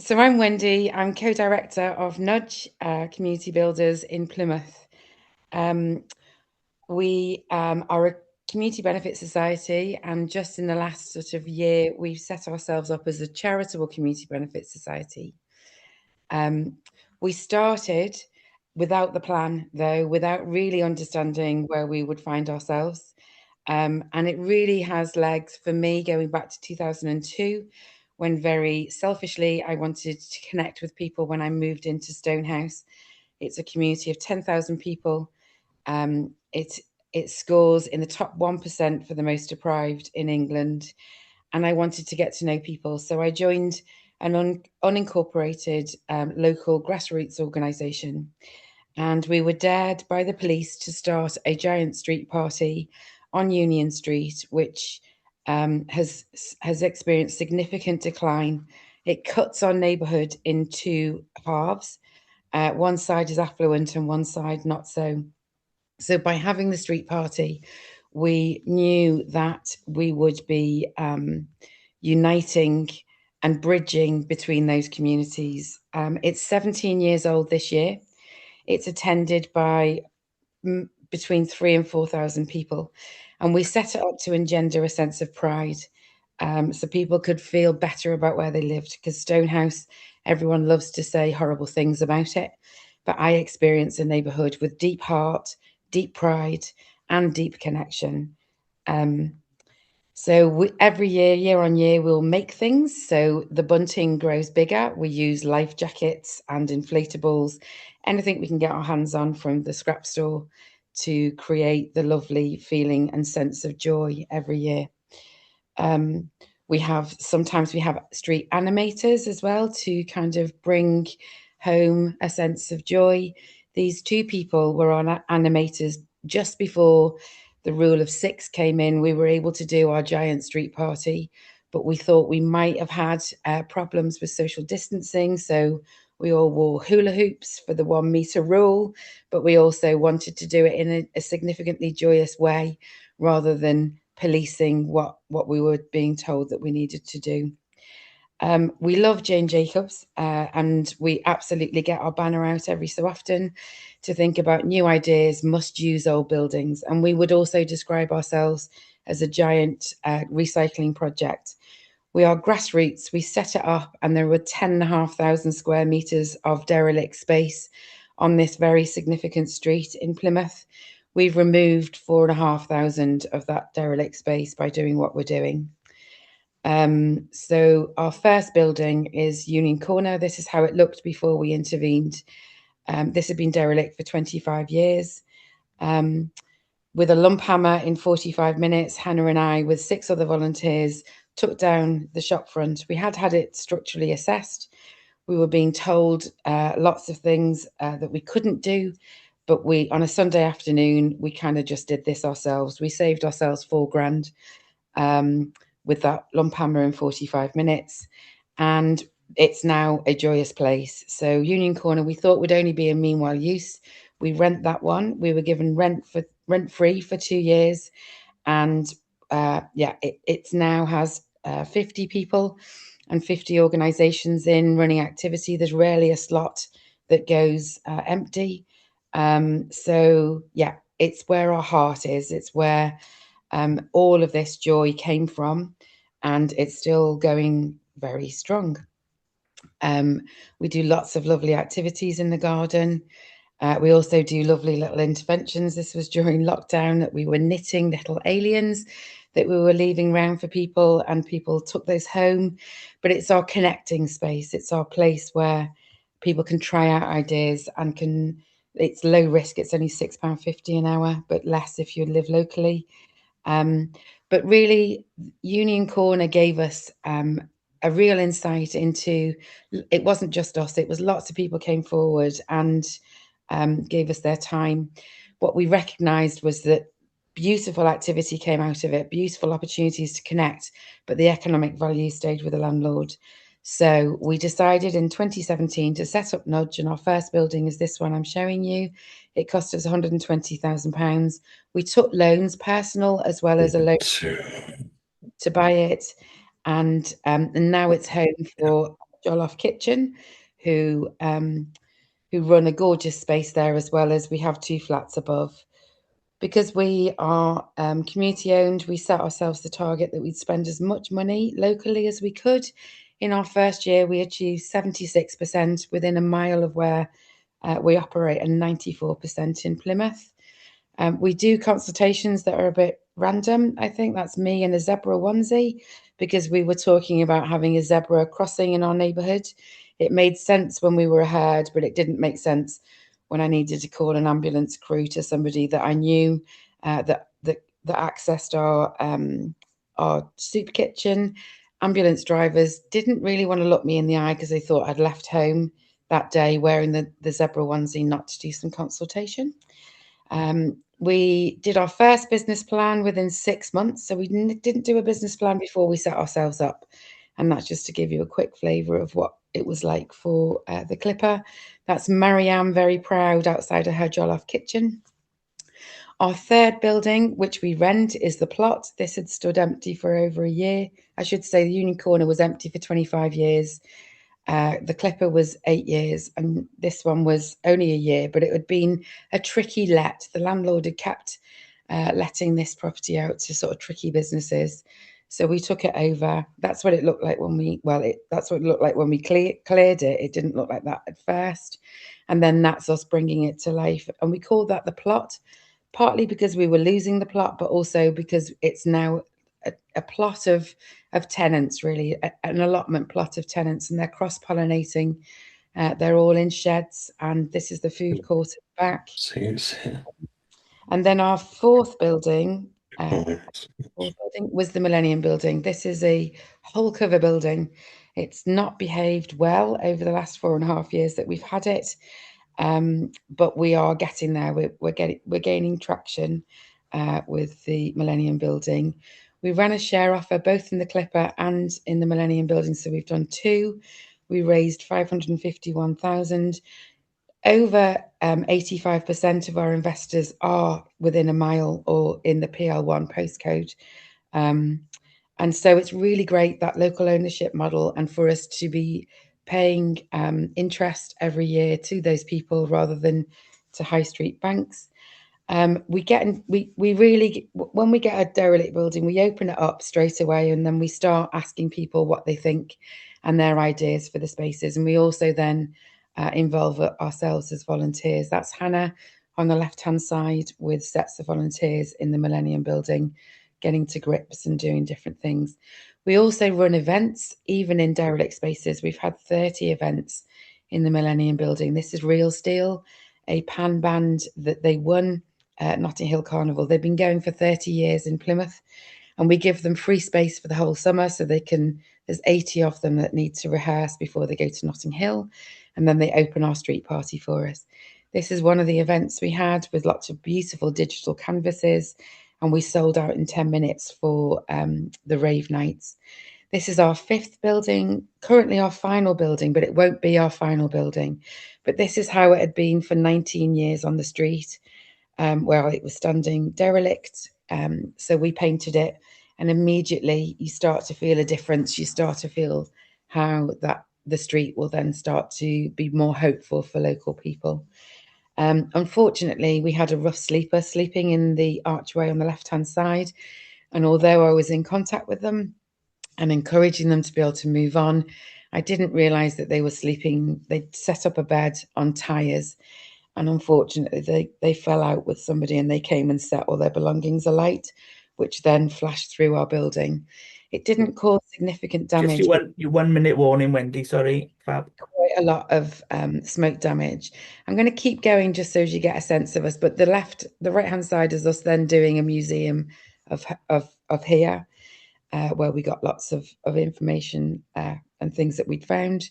So I'm Wendy. I'm co-director of Nudge Community Builders in Plymouth. We are a community benefit society, and just in the last sort of year, we've set ourselves up as a charitable community benefit society. We started without the plan, though, without really understanding where we would find ourselves. And it really has legs for me going back to 2002, when very selfishly I wanted to connect with people when I moved into Stonehouse. It's a community of 10,000 people. It scores in the top 1% for the most deprived in England. And I wanted to get to know people. So I joined an unincorporated local grassroots organisation. And we were dared by the police to start a giant street party on Union Street, which has experienced significant decline. It cuts our neighbourhood in two halves. One side is affluent and one side not so. So by having the street party, we knew that we would be uniting and bridging between those communities. It's 17 years old this year. It's attended by between 3,000 and 4,000 people. And we set it up to engender a sense of pride, so people could feel better about where they lived. Because Stonehouse, everyone loves to say horrible things about it. But I experience a neighbourhood with deep heart, deep pride, and deep connection. So every year on year, we'll make things. So the bunting grows bigger. We use life jackets and inflatables, anything we can get our hands on from the scrap store to create the lovely feeling and sense of joy every year. Sometimes we have street animators as well to kind of bring home a sense of joy. These two people were on animators just before the rule of six came in. We were able to do our giant street party, but we thought we might have had problems with social distancing. So we all wore hula hoops for the 1 meter rule, but we also wanted to do it in a significantly joyous way rather than policing what we were being told that we needed to do. We love Jane Jacobs, and we absolutely get our banner out every so often to think about new ideas, must use old buildings. And we would also describe ourselves as a giant recycling project. We are grassroots. We set it up, and there were 10,500 square metres of derelict space on this very significant street in Plymouth. We've removed 4,500 of that derelict space by doing what we're doing. So our first building is Union Corner. This is how it looked before we intervened. This had been derelict for 25 years. With a lump hammer in 45 minutes, Hannah and I, with 6 other volunteers, took down the shop front. We had it structurally assessed. We were being told lots of things that we couldn't do. But on a Sunday afternoon, we kind of just did this ourselves. We saved ourselves £4,000 with that lump hammer in 45 minutes. And it's now a joyous place. So Union Corner, we thought would only be a meanwhile use. We rent that one. We were given rent free for 2 years. And it now has 50 people and 50 organisations in running activity. There's rarely a slot that goes empty. It's where our heart is. It's where all of this joy came from, and it's still going very strong. We do lots of lovely activities in the garden. We also do lovely little interventions. This was during lockdown that we were knitting little aliens that we were leaving around for people, and people took those home. But it's our connecting space. It's our place where people can try out ideas and it's low risk. It's only £6.50 an hour, but less if you live locally. But really, Union Corner gave us a real insight into, it wasn't just us, it was lots of people came forward and gave us their time. What we recognised was that beautiful activity came out of it, beautiful opportunities to connect, but the economic value stayed with the landlord. So we decided in 2017 to set up Nudge, and our first building is this one I'm showing you. It cost us £120,000. We took loans, personal as well as a loan to buy it, and now it's home for Jollof Kitchen, who run a gorgeous space there, as well as we have 2 flats above. Because we are community owned, we set ourselves the target that we'd spend as much money locally as we could. In our first year, we achieved 76% within a mile of where we operate, and 94% in Plymouth. We do consultations that are a bit random. I think that's me in a zebra onesie, because we were talking about having a zebra crossing in our neighbourhood. It made sense when we were ahead, but it didn't make sense when I needed to call an ambulance crew to somebody that I knew that accessed our soup kitchen. Ambulance drivers didn't really want to look me in the eye because they thought I'd left home that day wearing the zebra onesie, not to do some consultation. We did our first business plan within 6 months, so we didn't do a business plan before we set ourselves up. And that's just to give you a quick flavour of what it was like for the Clipper. That's Marianne, very proud outside of her Jollof kitchen. Our third building, which we rent, is the plot. This had stood empty for over a year. I should say the Union Corner was empty for 25 years. The Clipper was 8 years, and this one was only a year, but it had been a tricky let. The landlord had kept letting this property out to sort of tricky businesses. So we took it over. That's what it looked like when we, that's what it looked like when we cleared it. It didn't look like that at first. And then that's us bringing it to life. And we called that the plot, partly because we were losing the plot, but also because it's now a plot of tenants, really, an allotment plot of tenants, and they're cross-pollinating. They're all in sheds, and this is the food court at the back. And then our fourth building was the Millennium Building. This is a whole cover building. It's not behaved well over the last 4.5 years that we've had it, but we are getting there. We're gaining traction with the Millennium Building. We ran a share offer both in the Clipper and in the Millennium Building, so we've done 2. We raised 551,000. Over 85% of our investors are within a mile or in the PL1 postcode. And so it's really great, that local ownership model, and for us to be paying interest every year to those people rather than to high street banks. We really, when we get a derelict building, we open it up straight away, and then we start asking people what they think and their ideas for the spaces. And we also then involve ourselves as volunteers. That's Hannah on the left-hand side with sets of volunteers in the Millennium Building, getting to grips and doing different things. We also run events, even in derelict spaces. We've had 30 events in the Millennium Building. This is Real Steel, a pan band that they won Notting Hill Carnival. They've been going for 30 years in Plymouth, and we give them free space for the whole summer, so they can, there's 80 of them that need to rehearse before they go to Notting Hill, and then they open our street party for us. This is one of the events we had with lots of beautiful digital canvases, and we sold out in 10 minutes for the rave nights. This is our 5th building, currently our final building, but it won't be our final building. But this is how it had been for 19 years on the street, where it was standing derelict. So we painted it, and immediately you start to feel a difference. You start to feel how that the street will then start to be more hopeful for local people. Unfortunately, we had a rough sleeper sleeping in the archway on the left-hand side. And although I was in contact with them and encouraging them to be able to move on, I didn't realise that they were sleeping. They'd set up a bed on tyres, and unfortunately they fell out with somebody, and they came and set all their belongings alight, which then flashed through our building. It didn't cause significant damage. Just your 1 minute warning, Wendy. Sorry, Fab. Quite a lot of smoke damage. I'm going to keep going just so as you get a sense of us. But the right-hand side is us then doing a museum of here, where we got lots of information and things that we'd found.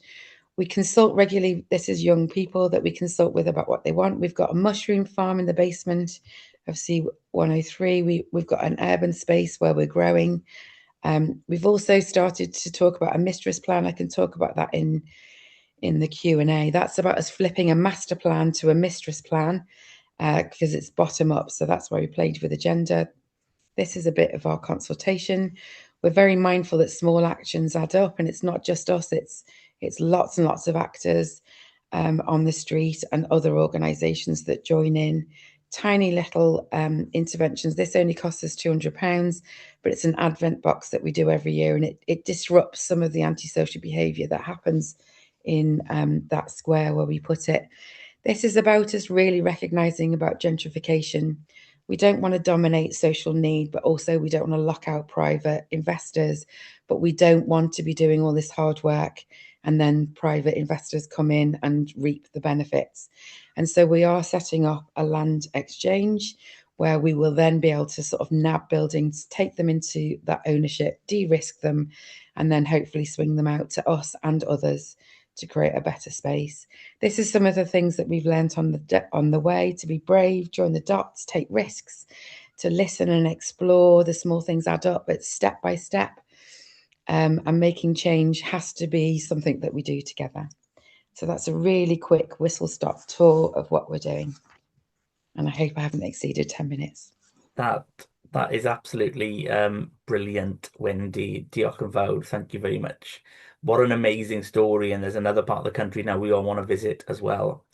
We consult regularly. This is young people that we consult with about what they want. We've got a mushroom farm in the basement of C103. We've got an urban space where we're growing. We've also started to talk about a mistress plan. I can talk about that in the Q&A. That's about us flipping a master plan to a mistress plan, because it's bottom up. So that's why we played with agenda. This is a bit of our consultation. We're very mindful that small actions add up, and it's not just us, it's It's lots and lots of actors on the street and other organisations that join in. Tiny little interventions. This only costs us £200, but it's an advent box that we do every year, and it disrupts some of the antisocial behaviour that happens in that square where we put it. This is about us really recognising about gentrification. We don't want to dominate social need, but also we don't want to lock out private investors, but we don't want to be doing all this hard work and then private investors come in and reap the benefits. And so we are setting up a land exchange where we will then be able to sort of nab buildings, take them into that ownership, de-risk them, and then hopefully swing them out to us and others to create a better space. This is some of the things that we've learnt on the way: to be brave, join the dots, take risks, to listen and explore. The small things add up, but step by step. And making change has to be something that we do together. So that's a really quick whistle-stop tour of what we're doing. And I hope I haven't exceeded 10 minutes. That that is absolutely brilliant, Wendy. Diolch yn fawr. Thank you very much. What an amazing story. And there's another part of the country now we all want to visit as well.